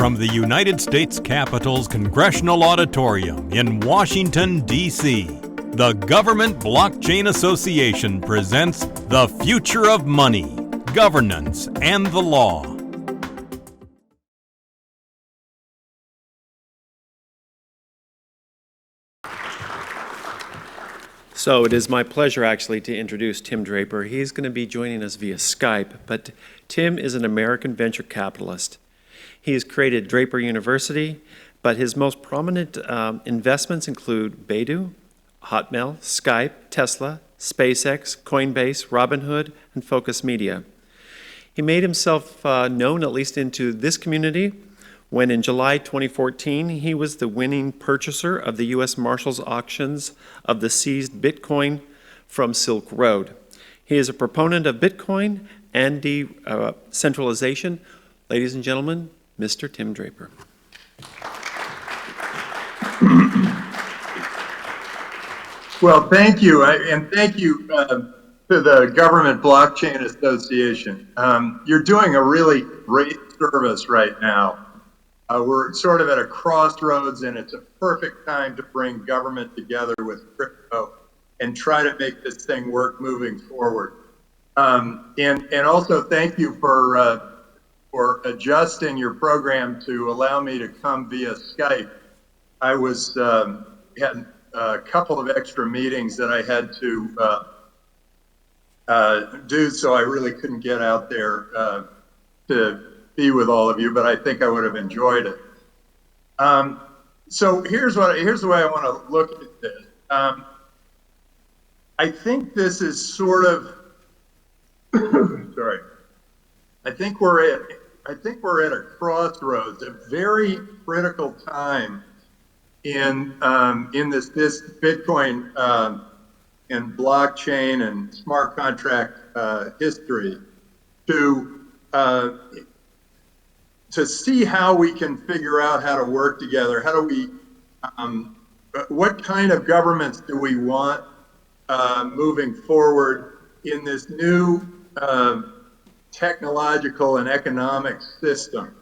from the United States Capitol's Congressional Auditorium in Washington, D.C., the Government Blockchain Association presents The Future of Money, Governance, and the Law. So it is my pleasure actually to introduce Tim Draper. He's going to be joining us via Skype, but Tim is an American venture capitalist. He has created Draper University, but his most prominent investments include Baidu, Hotmail, Skype, Tesla, SpaceX, Coinbase, Robinhood, and Focus Media. He made himself known, at least into this community, when in July 2014, he was the winning purchaser of the U.S. Marshals auctions of the seized Bitcoin from Silk Road. He is a proponent of Bitcoin and decentralization. Ladies and gentlemen, Mr. Tim Draper. Well, thank you, and thank you to the Government Blockchain Association. You're doing a really great service right now. We're sort of at a crossroads, and it's a perfect time to bring government together with crypto and try to make this thing work moving forward. And also thank you for adjusting your program to allow me to come via Skype. I was had a couple of extra meetings that I had to do, so I really couldn't get out there to be with all of you, but I think I would have enjoyed it. So here's the way I want to look at this. I think this is sort of sorry. I think we're at a crossroads, a very critical time in this Bitcoin and blockchain and smart contract history to see how we can figure out how to work together. How do we, what kind of governments do we want moving forward in this new technological and economic system?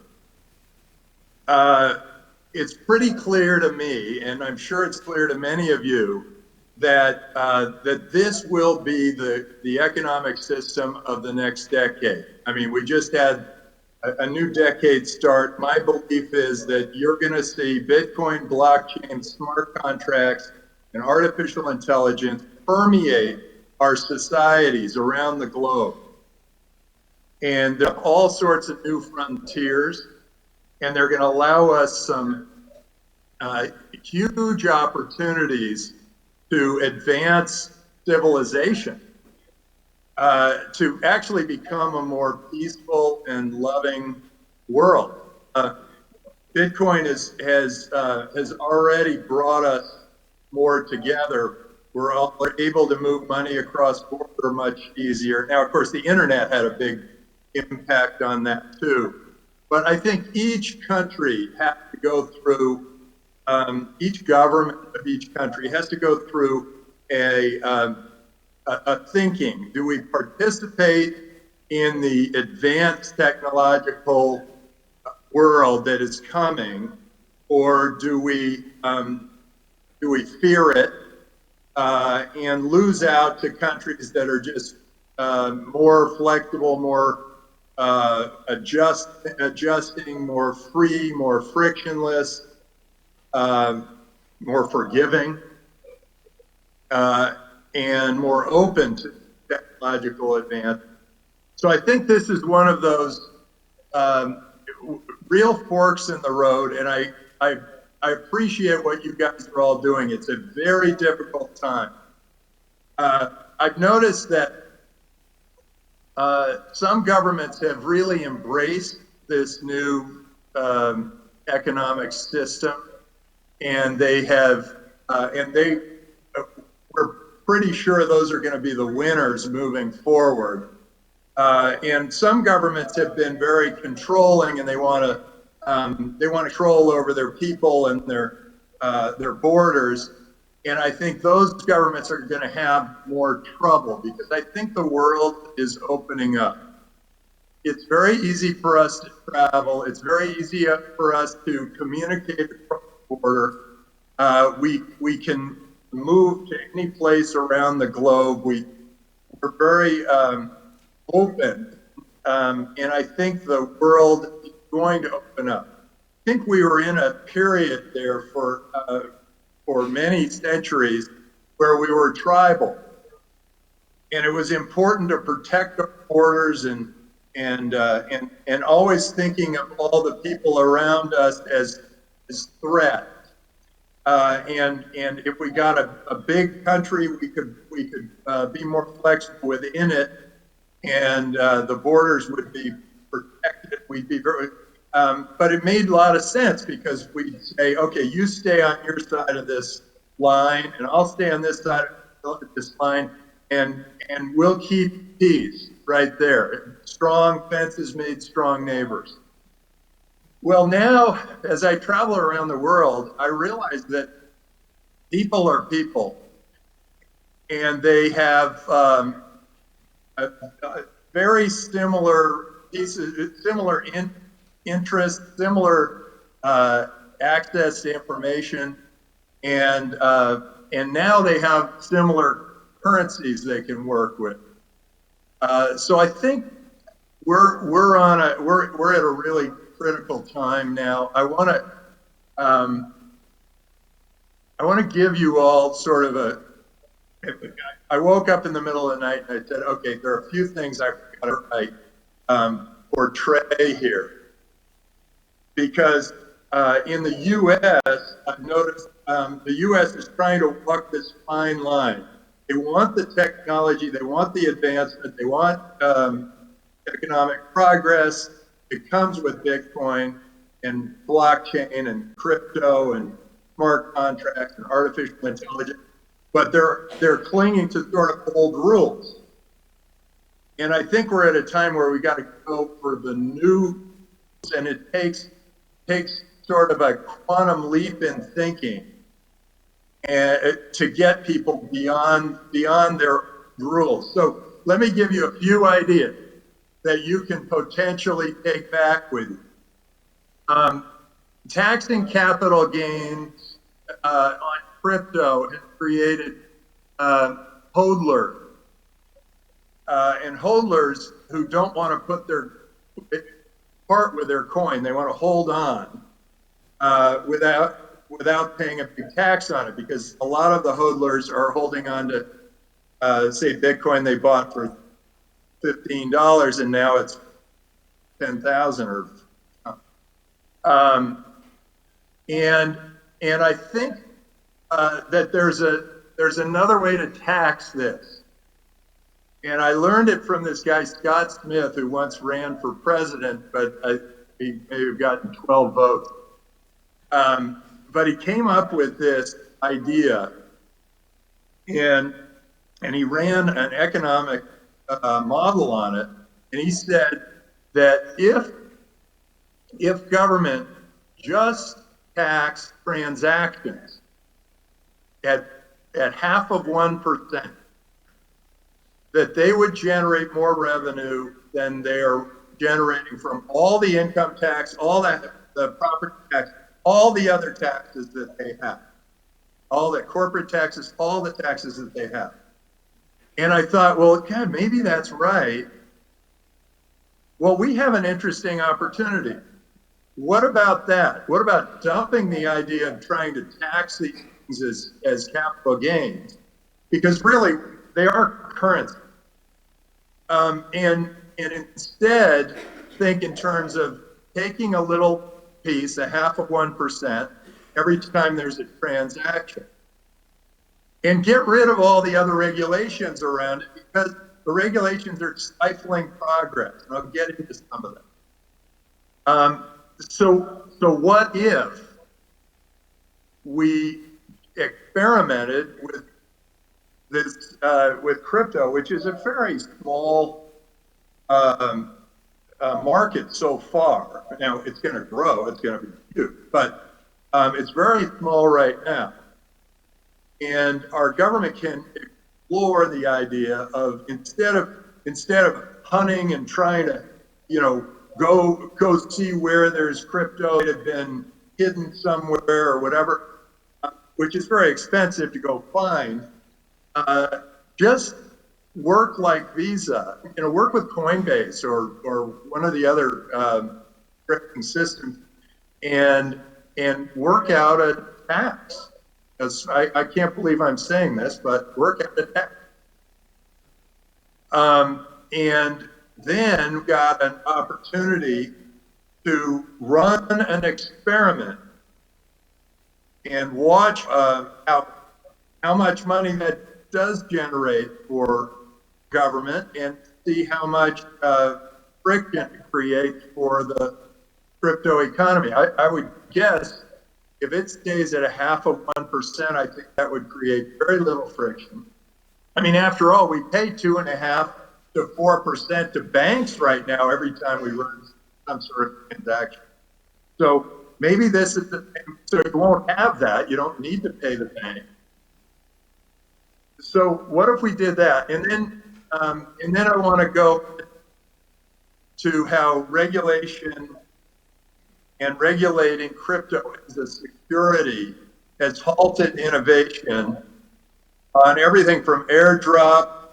It's pretty clear to me, and I'm sure it's clear to many of you, that that this will be the economic system of the next decade. I mean, we just had a new decade start. My belief is that you're going to see Bitcoin, blockchain, smart contracts, and artificial intelligence permeate our societies around the globe. And there are all sorts of new frontiers, and they're going to allow us some huge opportunities to advance civilization. To actually become a more peaceful and loving world. Bitcoin has already brought us more together. We're able to move money across border much easier. Now, of course, the internet had a big impact on that too. But I think each country has to go through, each government of each country has to go through a thinking. Do we participate in the advanced technological world that is coming, or do we fear it and lose out to countries that are just more flexible, more adjusting, more free, more frictionless, more forgiving? And more open to technological advance. So I think this is one of those real forks in the road, and I appreciate what you guys are all doing. It's a very difficult time. I've noticed that some governments have really embraced this new economic system, and we're pretty sure those are going to be the winners moving forward. And some governments have been very controlling, and they want to control over their people and their borders. And I think those governments are going to have more trouble, because I think the world is opening up. it's very easy for us to travel. It's very easy for us to communicate across the border. We can move to any place around the globe. We're very open, and I think the world is going to open up. I think we were in a period there for many centuries where we were tribal, and it was important to protect our borders and always thinking of all the people around us as threat. And if we got a big country, we could be more flexible within it, and the borders would be protected. We'd be very, but it made a lot of sense because we'd say, okay, you stay on your side of this line, and I'll stay on this side of this line, and we'll keep peace right there. Strong fences made strong neighbors. Well, now, as I travel around the world, I realize that people are people, and they have a very similar pieces, similar interests, similar access to information, and now they have similar currencies they can work with. So I think we're at a really critical time now. I want to give you all sort of I woke up in the middle of the night and I said, okay, there are a few things I forgot to write portray here, because in the U.S. I've noticed the U.S. is trying to walk this fine line. They want the technology, they want the advancement, they want economic progress. It comes with Bitcoin and blockchain and crypto and smart contracts and artificial intelligence, but they're clinging to sort of old rules. And I think we're at a time where we got to go for the new, and it takes sort of a quantum leap in thinking and to get people beyond their rules. So let me give you a few ideas that you can potentially take back with you. Taxing capital gains on crypto has created hodlers, and hodlers who don't want to put their part with their coin. They want to hold on without paying a big tax on it, because a lot of the hodlers are holding on to, say, Bitcoin they bought for $15 and now it's 10,000 or and I think that there's another way to tax this, and I learned it from this guy Scott Smith, who once ran for president, but he may have gotten 12 votes. But he came up with this idea, and he ran an economic model on it, and he said that if government just taxed transactions at 0.5%, that they would generate more revenue than they're generating from all the income tax, all that, the property tax, all the other taxes that they have, all the corporate taxes, all the taxes that they have. And I thought, well, God, maybe that's right. Well, we have an interesting opportunity. What about that? What about dumping the idea of trying to tax these things as capital gains? Because really, they are currency. And instead, think in terms of taking a little piece, 0.5%, every time there's a transaction, and get rid of all the other regulations around it, because the regulations are stifling progress. And I'll get into some of them. So what if we experimented with this, with crypto, which is a very small market so far. Now it's going to grow, it's going to be huge, but it's very small right now. And our government can explore the idea of instead of hunting and trying to go see where there's crypto that have been hidden somewhere or whatever, which is very expensive to go find. Just work like Visa, work with Coinbase or one of the other encryption systems, and work out a tax. Because I can't believe I'm saying this, but work out a tax. And then got an opportunity to run an experiment and watch how much money that does generate for government and see how much friction it creates for the crypto economy. I would guess if it stays at 0.5%, I think that would create very little friction. I mean, after all, we pay 2.5% to 4% to banks right now every time we run some sort of transaction. So maybe this is so you won't have that. You don't need to pay the bank. So what if we did that? And then I want to go to how regulation and regulating crypto as a security has halted innovation on everything from airdrop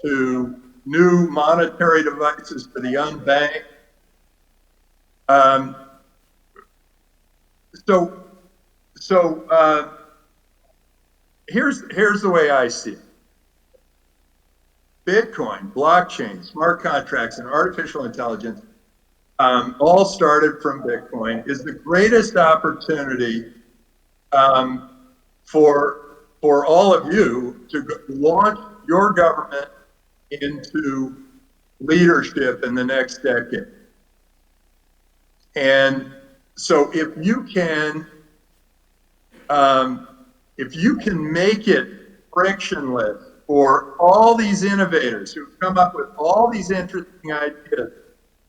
to new monetary devices for the unbanked. Here's the way I see it. Bitcoin, blockchain, smart contracts, and artificial intelligence all started from Bitcoin, is the greatest opportunity for all of you to launch your government into leadership in the next decade. And so if you can make it frictionless for all these innovators who've come up with all these interesting ideas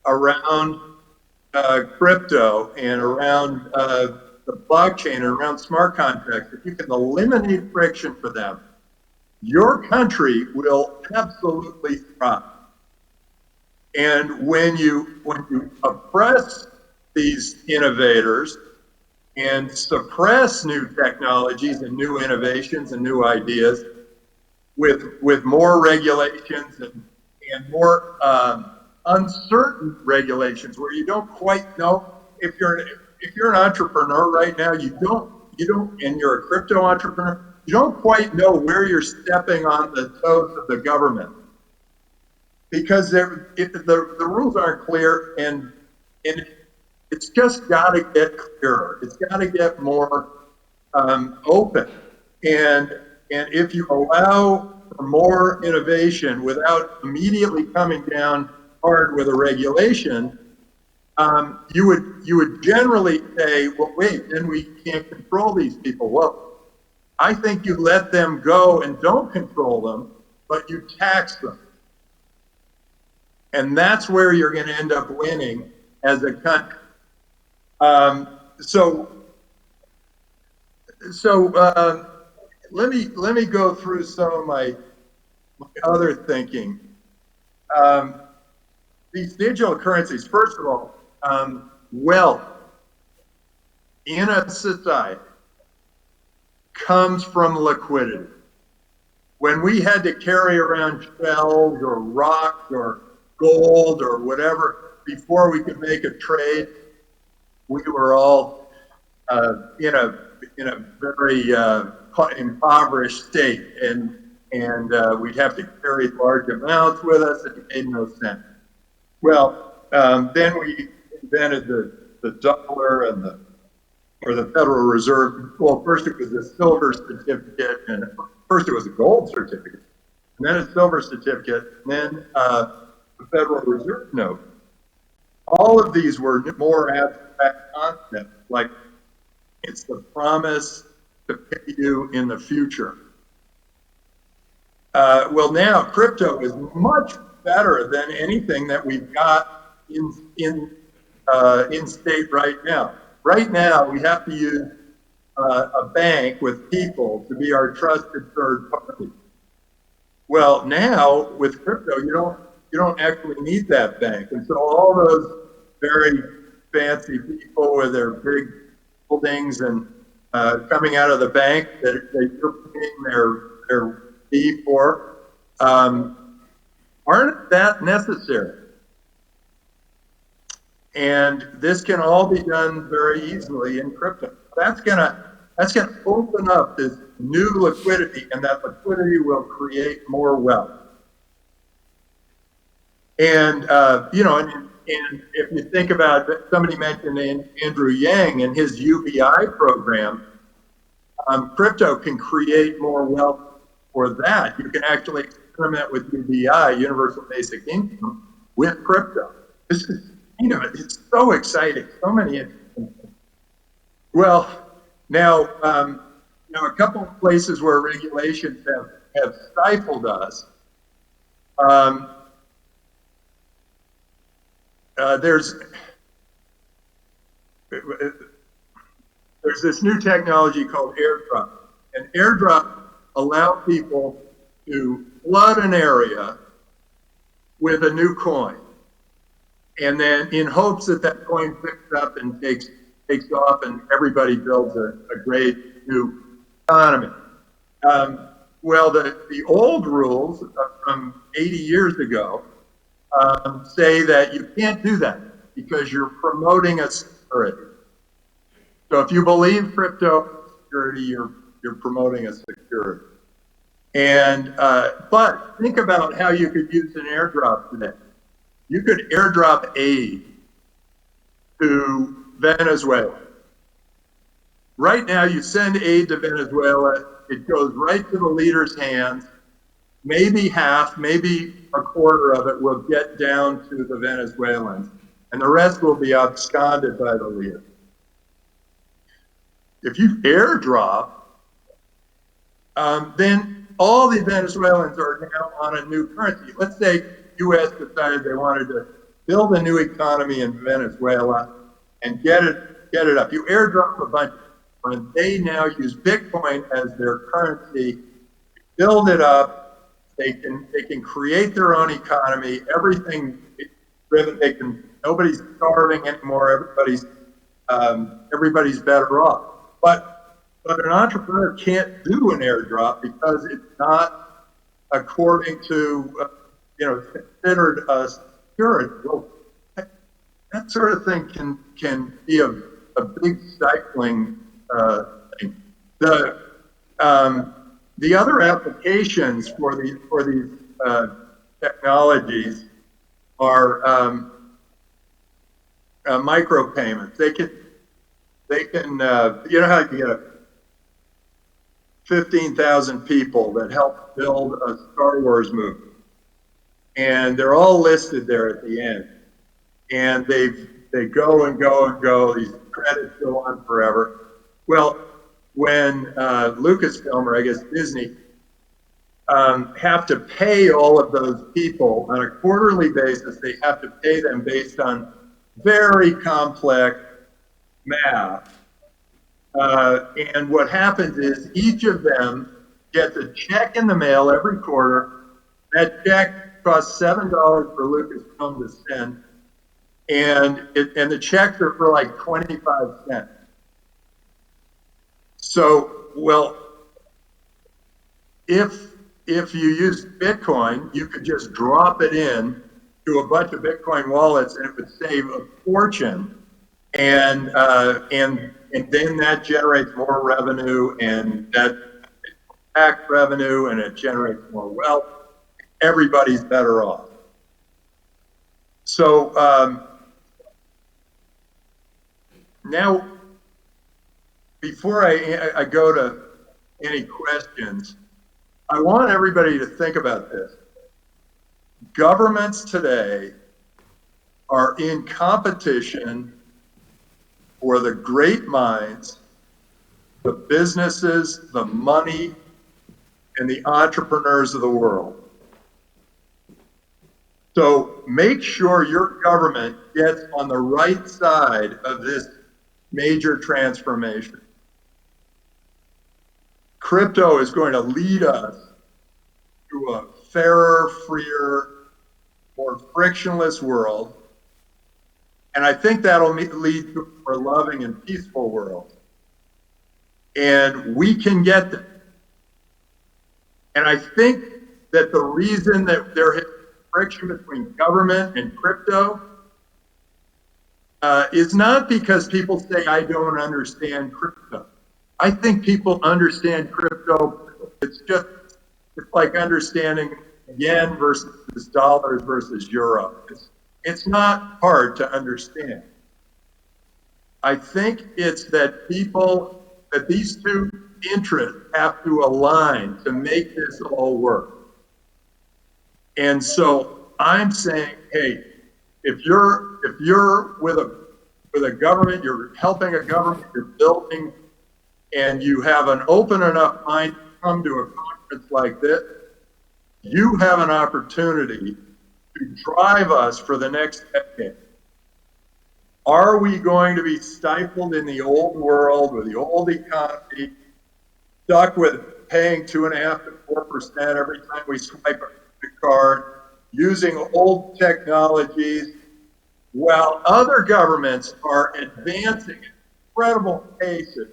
around crypto and around the blockchain and around smart contracts, if you can eliminate friction for them, your country will absolutely thrive. And when you oppress these innovators and suppress new technologies and new innovations and new ideas with more regulations and more uncertain regulations where you don't quite know if you're an entrepreneur right now, you don't and you're a crypto entrepreneur, you don't quite know where you're stepping on the toes of the government because the rules aren't clear, and it's just got to get clearer. It's got to get more open, and if you allow for more innovation without immediately coming down hard with a regulation, you would generally say, well, wait, then we can't control these people. Well, I think you let them go and don't control them, but you tax them. And that's where you're going to end up winning as a country. So let me go through some of my other thinking. These digital currencies, first of all, wealth in a society comes from liquidity. When we had to carry around shells or rocks or gold or whatever before we could make a trade, we were all in a very impoverished state, and we'd have to carry large amounts with us, and it made no sense. Well, then we invented the dollar and the Federal Reserve. Well, first it was a silver certificate, and first it was a gold certificate, and then a silver certificate, and then the Federal Reserve note. All of these were more abstract concepts, like it's the promise to pay you in the future. Well, now crypto is much better than anything that we've got in state right now. Right now, we have to use a bank with people to be our trusted third party. Well, now with crypto, you don't don't actually need that bank. And so all those very fancy people with their big buildings and coming out of the bank that you're paying their fee for aren't that necessary. And this can all be done very easily in crypto. That's gonna open up this new liquidity, and that liquidity will create more wealth. And and if you think about it, somebody mentioned Andrew Yang and his UBI program, crypto can create more wealth for that. You can actually experiment with UBI, Universal Basic Income, with crypto. This is, it's so exciting. So many interesting things. Well, now, a couple of places where regulations have stifled us. There's this new technology called airdrop. And airdrop allows people to flood an area with a new coin. And then in hopes that that coin picks up and takes off and everybody builds a great new economy. Well, the old rules from 80 years ago say that you can't do that because you're promoting a security. So if you believe crypto security, you're promoting a security. And but think about how you could use an airdrop today. You could airdrop aid to Venezuela. Right now, you send aid to Venezuela, it goes right to the leader's hands. Maybe half, maybe a quarter of it will get down to the Venezuelans, and the rest will be absconded by the leader. If you airdrop, then all the Venezuelans are now on a new currency. Let's say the U.S. decided they wanted to build a new economy in Venezuela and get it up. You airdrop a bunch, and they now use Bitcoin as their currency, build it up. They can create their own economy. Everything driven. Nobody's starving anymore. Everybody's better off. But an entrepreneur can't do an airdrop because it's not according to considered a security. Well, that sort of thing can be a big stifling thing. The other applications for these technologies are micropayments. They can how you get 15,000 people that help build a Star Wars movie, and they're all listed there at the end, and they go and go and go. These credits go on forever. Well, when Lucasfilm, or I guess Disney, have to pay all of those people on a quarterly basis, they have to pay them based on very complex math. And what happens is each of them gets a check in the mail every quarter. That check costs $7 for Lucasfilm to send, and the checks are for like 25 cents. So, well, if you use Bitcoin, you could just drop it in to a bunch of Bitcoin wallets, and it would save a fortune. And then that generates more revenue, and that tax revenue, and it generates more wealth. Everybody's better off. So now, before I go to any questions, I want everybody to think about this. Governments today are in competition for the great minds, the businesses, the money, and the entrepreneurs of the world. So make sure your government gets on the right side of this major transformation. Crypto is going to lead us to a fairer, freer, more frictionless world. And I think that'll lead to a more loving and peaceful world. And we can get there. And I think that the reason that there is friction between government and crypto is not because people say, I don't understand crypto. I think people understand crypto. It's like understanding yen versus dollars versus euro. It's not hard to understand. I think it's that these two interests have to align to make this all work. And so I'm saying, hey, if you're with a government, you're helping a government, you're building, and you have an open enough mind to come to a conference like this, you have an opportunity to drive us for the next decade. Are we going to be stifled in the old world with the old economy, stuck with paying 2.5% to 4% every time we swipe a card, using old technologies, while other governments are advancing at incredible paces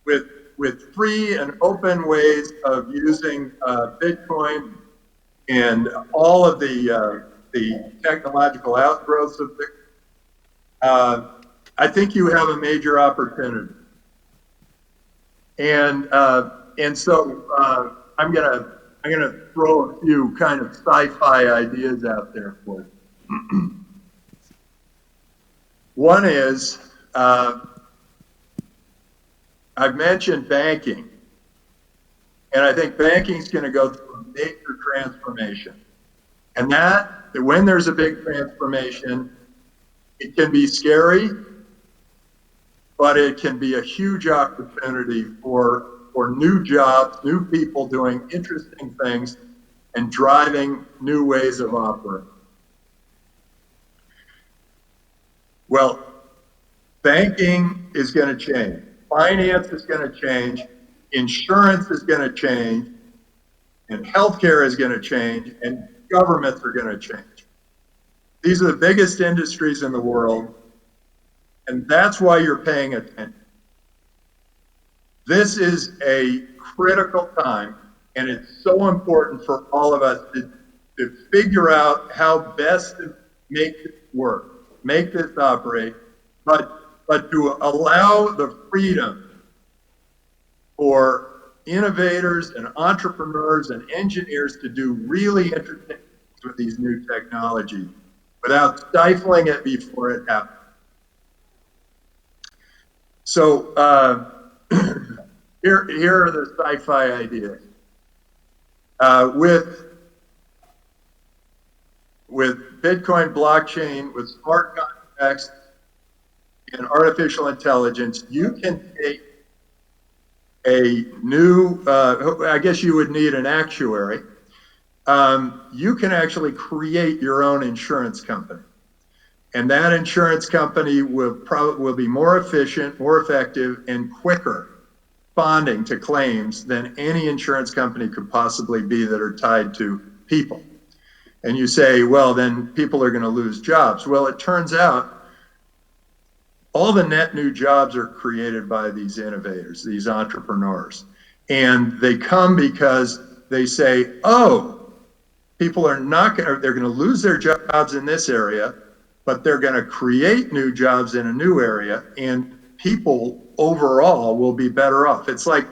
with free and open ways of using Bitcoin and all of the technological outgrowths of Bitcoin? I think you have a major opportunity. And so I'm gonna throw a few kind of sci-fi ideas out there for you. One is, I've mentioned banking, and I think banking is going to go through a major transformation. And that when there's a big transformation, it can be scary, but it can be a huge opportunity for new jobs, new people doing interesting things, and driving new ways of operating. Well, banking is going to change. Finance is going to change. Insurance is going to change. And healthcare is going to change. And governments are going to change. These are the biggest industries in the world. And that's why you're paying attention. This is a critical time. And it's so important for all of us to figure out how best to make this work. Make this operate, but to allow the freedom for innovators and entrepreneurs and engineers to do really interesting things with these new technologies without stifling it before it happens. So here are the sci-fi ideas. With Bitcoin blockchain, with smart contracts and artificial intelligence, you can take a new, I guess you would need an actuary. You can actually create your own insurance company. And that insurance company will be more efficient, more effective, and quicker responding to claims than any insurance company could possibly be that are tied to people. And you say, well, then people are going to lose jobs. Well, it turns out all the net new jobs are created by these innovators, these entrepreneurs. And they come because they say, oh, people are not going to, they're going to lose their jobs in this area, but they're going to create new jobs in a new area, and people overall will be better off. It's like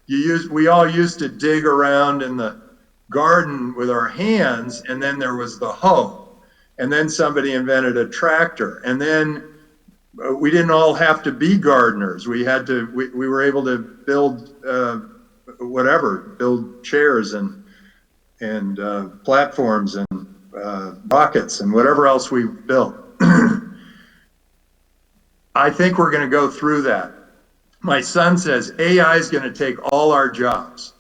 we all used to dig around in the garden with our hands, and then there was the hoe, and then somebody invented a tractor, and then we didn't all have to be gardeners. We were able to build build chairs and platforms and rockets and whatever else we built. I think we're going to go through that. My son says AI is going to take all our jobs.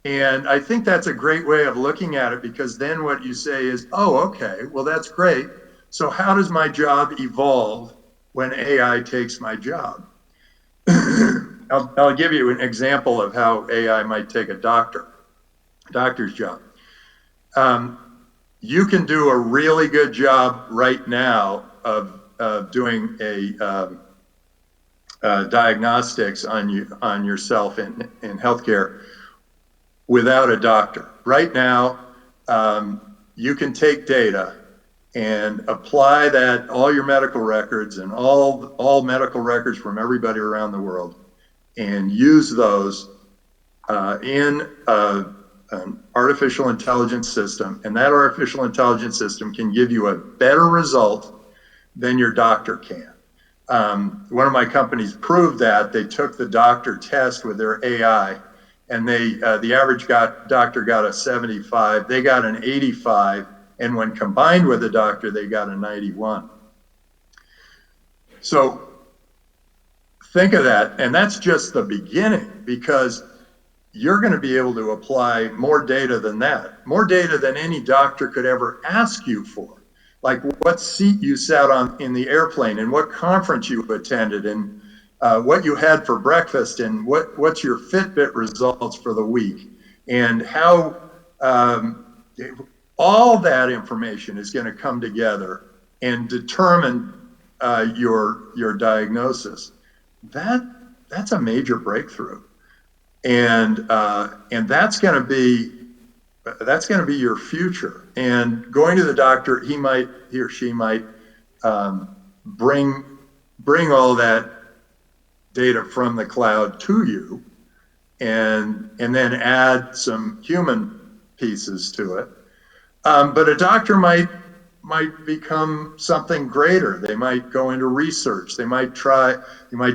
And I think that's a great way of looking at it, because then what you say is, oh, okay, well, that's great. So how does my job evolve when AI takes my job? I'll give you an example of how AI might take a doctor's job. you can do a really good job right now of doing diagnostics on yourself in healthcare without a doctor. Right now, you can take data and apply that, all your medical records and all medical records from everybody around the world, and use those in an artificial intelligence system, and that artificial intelligence system can give you a better result than your doctor can. One of my companies proved that. They took the doctor test with their AI, and the average doctor got a 75. They got an 85, and when combined with the doctor, they got a 91. So think of that, and that's just the beginning, because you're going to be able to apply more data than that, more data than any doctor could ever ask you for. Like what seat you sat on in the airplane, and what conference you attended, and what you had for breakfast, and what's your Fitbit results for the week, and how all that information is going to come together and determine your diagnosis. That's a major breakthrough, and that's going to be your future. And going to the doctor, he or she might bring all that data from the cloud to you, and then add some human pieces to it. But a doctor might become something greater. They might go into research. They might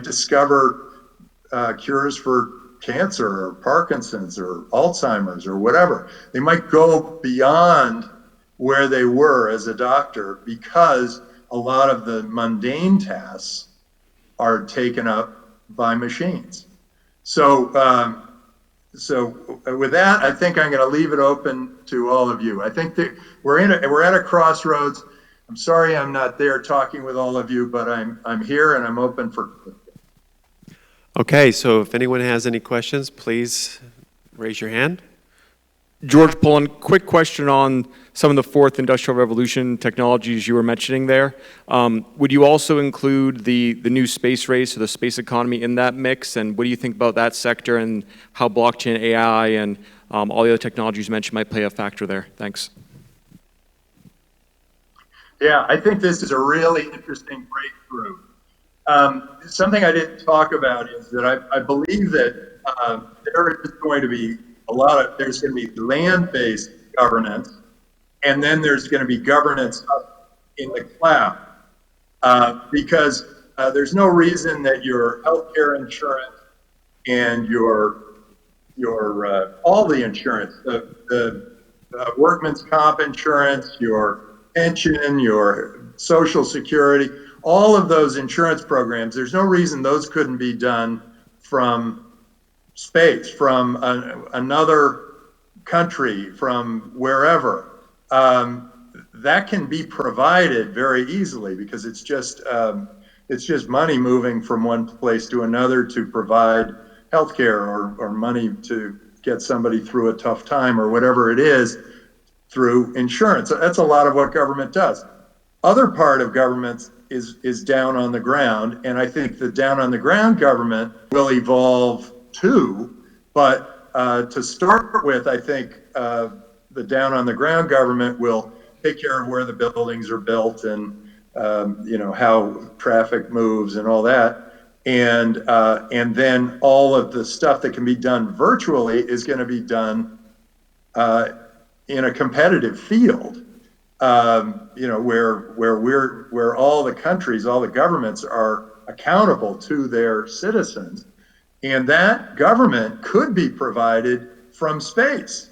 discover cures for cancer or Parkinson's or Alzheimer's or whatever. They might go beyond where they were as a doctor, because a lot of the mundane tasks are taken up by machines. So with that, I think I'm going to leave it open to all of you. I think that we're at a crossroads. I'm sorry I'm not there talking with all of you, but I'm here and I'm open for. Okay, so if anyone has any questions, please raise your hand. George Pullen, quick question on some of the fourth industrial revolution technologies you were mentioning there. Would you also include the new space race or the space economy in that mix? And what do you think about that sector, and how blockchain, AI, and all the other technologies you mentioned might play a factor there? Thanks. Yeah, I think this is a really interesting breakthrough. Something I didn't talk about is that I believe that there is going to be there's going to be land-based governance, and then there's going to be governance up in the cloud, because there's no reason that your healthcare insurance and your all the insurance, the workman's comp insurance, your pension, your Social Security, all of those insurance programs, there's no reason those couldn't be done from space, from another country, from wherever. That can be provided very easily, because it's just money moving from one place to another to provide healthcare or money to get somebody through a tough time or whatever it is through insurance. That's a lot of what government does. Other part of government is down on the ground, and I think the down on the ground government will evolve too. But to start with, I think the down on the ground government will take care of where the buildings are built, and how traffic moves and all that. And then all of the stuff that can be done virtually is going to be done in a competitive field. Where all the countries, all the governments are accountable to their citizens, and that government could be provided from space.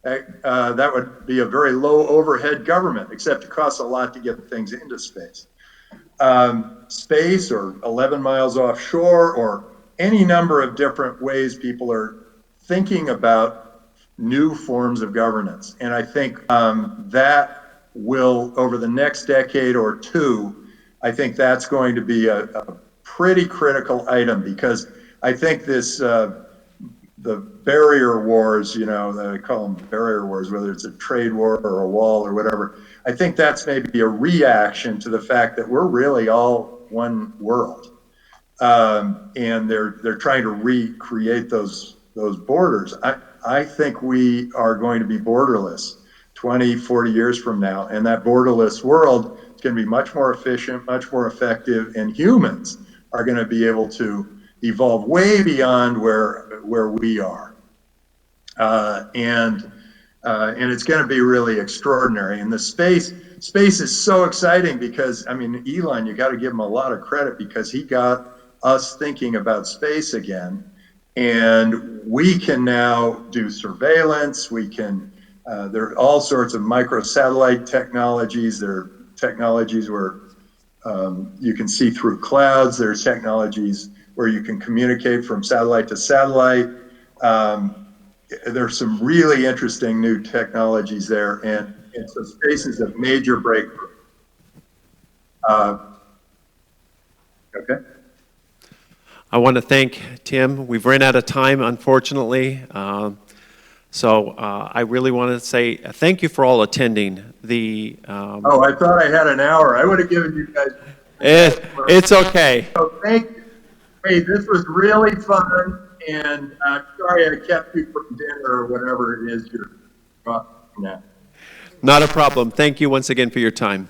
That would be a very low overhead government, except it costs a lot to get things into space. Space, or 11 miles offshore, or any number of different ways people are thinking about new forms of governance. And I think that will, over the next decade or two, I think that's going to be a pretty critical item, because I think this the barrier wars, you know, they call them barrier wars, whether it's a trade war or a wall or whatever. I think that's maybe a reaction to the fact that we're really all one world. And they're trying to recreate those borders. I think we are going to be borderless 20, 40 years from now. And that borderless world is going to be much more efficient, much more effective, and humans are going to be able to evolve way beyond where we are. And it's going to be really extraordinary. And the space is so exciting because, I mean, Elon, you got to give him a lot of credit because he got us thinking about space again. And we can now do surveillance. We can, there are all sorts of microsatellite technologies. There are technologies where you can see through clouds. There's technologies where you can communicate from satellite to satellite. There's some really interesting new technologies there, and so space is a major breakthrough. Okay. I want to thank Tim. We've run out of time, unfortunately. So I really want to say thank you for all attending. Oh, I thought I had an hour. I would have given you guys. It's okay. So thank you. Hey, this was really fun, and I'm sorry I kept you from dinner or whatever it is you're talking about. Not a problem. Thank you once again for your time.